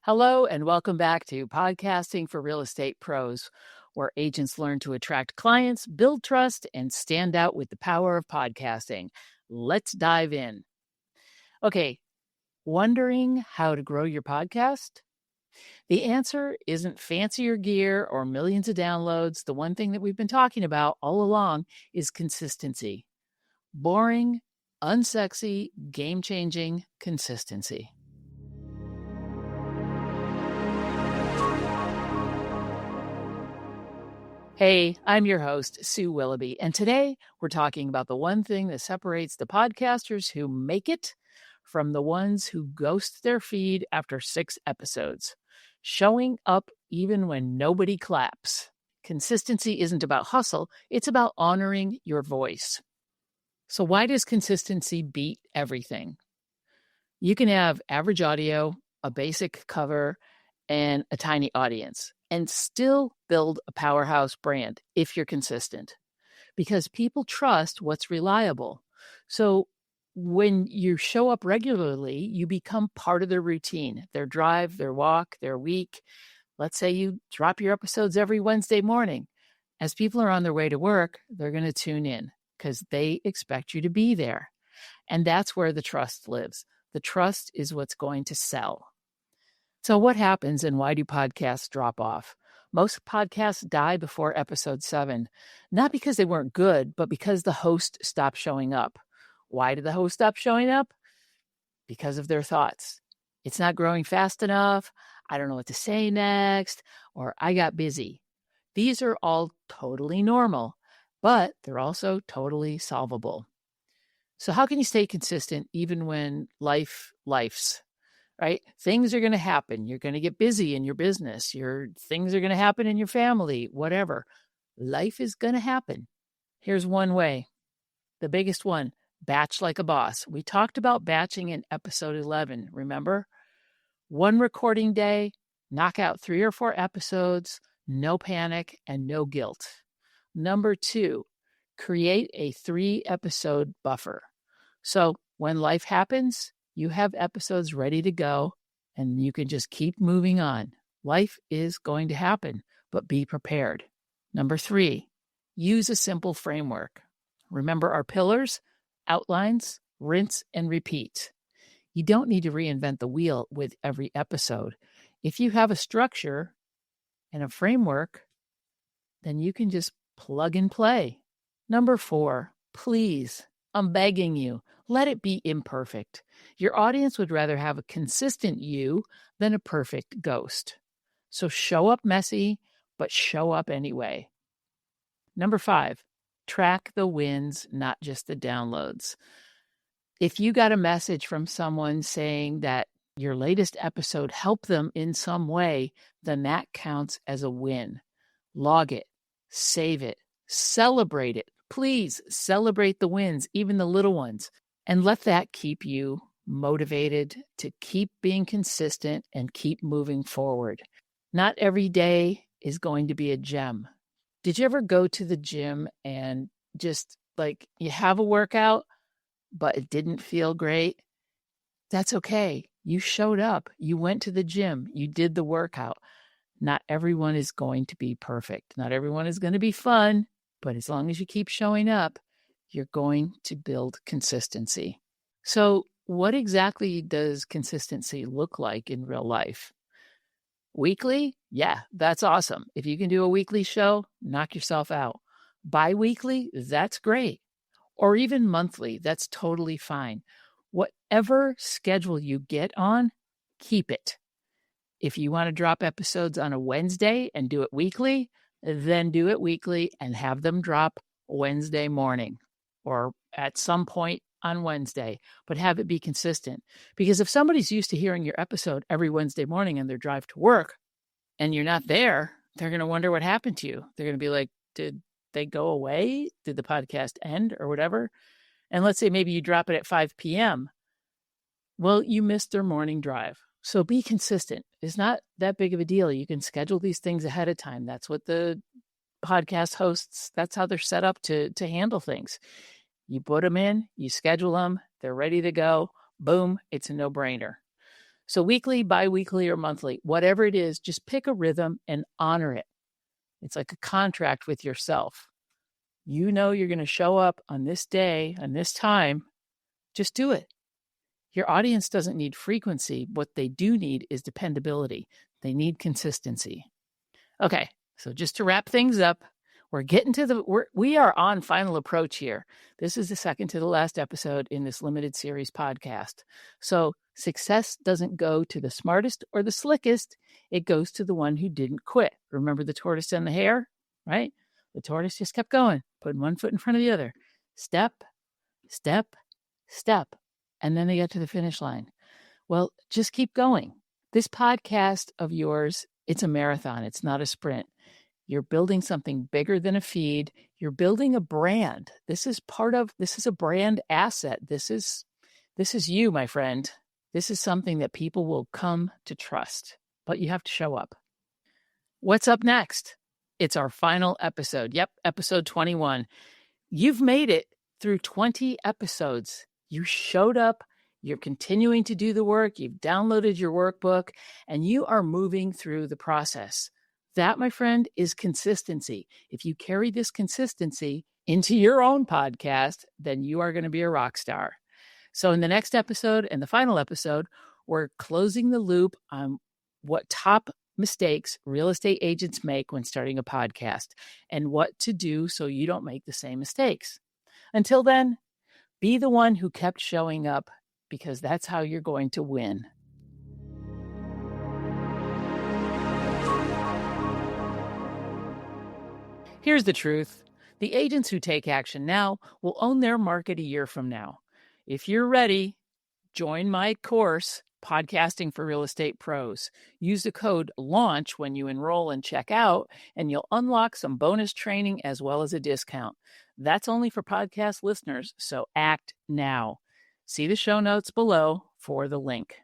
Hello, and welcome back to Podcasting for Real Estate Pros, where agents learn to attract clients, build trust, and stand out with the power of podcasting. Let's dive in. Okay, wondering how to grow your podcast? The answer isn't fancier gear or millions of downloads. The one thing that we've been talking about all along is consistency. Boring, unsexy, game-changing consistency. Hey, I'm your host, Sue Willoughby, and today we're talking about the one thing that separates the podcasters who make it from the ones who ghost their feed after 6 episodes. Showing up even when nobody claps. Consistency isn't about hustle, it's about honoring your voice. So why does consistency beat everything? You can have average audio, a basic cover, and a tiny audience, and still build a powerhouse brand if you're consistent, because people trust what's reliable. So when you show up regularly, you become part of their routine, their drive, their walk, their week. Let's say you drop your episodes every Wednesday morning. As people are on their way to work, they're going to tune in because they expect you to be there. And that's where the trust lives. The trust is what's going to sell. So what happens and why do podcasts drop off? Most podcasts die before episode 7, not because they weren't good, but because the host stopped showing up. Why did the host stop showing up? Because of their thoughts. It's not growing fast enough. I don't know what to say next, or I got busy. These are all totally normal, but they're also totally solvable. So how can you stay consistent even when life's? Right? Things are going to happen. You're going to get busy in your business. Things are going to happen in your family, whatever. Life is going to happen. Here's one way. The biggest one, batch like a boss. We talked about batching in episode 11, remember? One recording day, knock out 3 or 4 episodes, no panic and no guilt. Number 2, create a 3-episode buffer. So when life happens, you have episodes ready to go, and you can just keep moving on. Life is going to happen, but be prepared. Number 3, use a simple framework. Remember our pillars, outlines, rinse, and repeat. You don't need to reinvent the wheel with every episode. If you have a structure and a framework, then you can just plug and play. Number 4, please, I'm begging you, let it be imperfect. Your audience would rather have a consistent you than a perfect ghost. So show up messy, but show up anyway. Number 5, track the wins, not just the downloads. If you got a message from someone saying that your latest episode helped them in some way, then that counts as a win. Log it, save it, celebrate it. Please celebrate the wins, even the little ones, and let that keep you motivated to keep being consistent and keep moving forward. Not every day is going to be a gem. Did you ever go to the gym and just you have a workout, but it didn't feel great? That's okay. You showed up. You went to the gym. You did the workout. Not everyone is going to be perfect. Not everyone is going to be fun. But as long as you keep showing up, you're going to build consistency. So what exactly does consistency look like in real life? Weekly? Yeah, that's awesome. If you can do a weekly show, knock yourself out. Bi-weekly? That's great. Or even monthly, that's totally fine. Whatever schedule you get on, keep it. If you want to drop episodes on a Wednesday and do it weekly, then do it weekly and have them drop Wednesday morning or at some point on Wednesday, but have it be consistent. Because if somebody's used to hearing your episode every Wednesday morning on their drive to work and you're not there, they're going to wonder what happened to you. They're going to be like, did they go away? Did the podcast end or whatever? And let's say maybe you drop it at 5 p.m. Well, you missed their morning drive. So be consistent. It's not that big of a deal. You can schedule these things ahead of time. That's what the podcast hosts, that's how they're set up to handle things. You put them in, you schedule them, they're ready to go. Boom, it's a no-brainer. So weekly, bi-weekly, or monthly, whatever it is, just pick a rhythm and honor it. It's like a contract with yourself. You know you're going to show up on this day, on this time. Just do it. Your audience doesn't need frequency. What they do need is dependability. They need consistency. Okay, so just to wrap things up, we are on final approach here. This is the second to the last episode in this limited series podcast. So success doesn't go to the smartest or the slickest. It goes to the one who didn't quit. Remember the tortoise and the hare, right? The tortoise just kept going, putting one foot in front of the other. Step, step, step. And then they get to the finish line. Well, just keep going. This podcast of yours, it's a marathon. It's not a sprint. You're building something bigger than a feed. You're building a brand. This is a brand asset. This is you, my friend. This is something that people will come to trust, but you have to show up. What's up next? It's our final episode. Yep, episode 21. You've made it through 20 episodes. You showed up. You're continuing to do the work. You've downloaded your workbook, and you are moving through the process. That, my friend, is consistency. If you carry this consistency into your own podcast, then you are going to be a rock star. So in the next episode and the final episode, we're closing the loop on what top mistakes real estate agents make when starting a podcast and what to do so you don't make the same mistakes. Until then, be the one who kept showing up, because that's how you're going to win. Here's the truth. The agents who take action now will own their market a year from now. If you're ready, join my course, Podcasting for Real Estate Pros. Use the code LAUNCH when you enroll and check out, and you'll unlock some bonus training as well as a discount. That's only for podcast listeners, so act now. See the show notes below for the link.